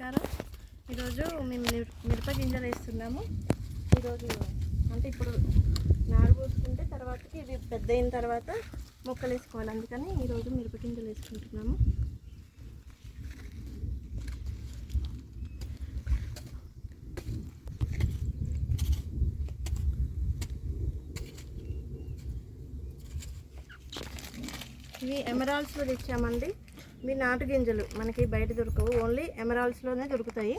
నమస్కారం. ఈరోజు మేము మిరప గింజలు వేస్తున్నాము. ఈరోజు అంటే ఇప్పుడు నారు పోసుకుంటే తర్వాతకి ఇవి పెద్ద అయిన తర్వాత మొక్కలు వేసుకోవాలి. అందుకని ఈరోజు మిరప గింజలు వేసుకుంటున్నాము. ఇవి ఎమరాల్డ్స్లో తెచ్చామండి. ఇవి నాటు గింజలు మనకి బయట దొరకవు, ఓన్లీ ఎమరాల్డ్స్లోనే దొరుకుతాయి.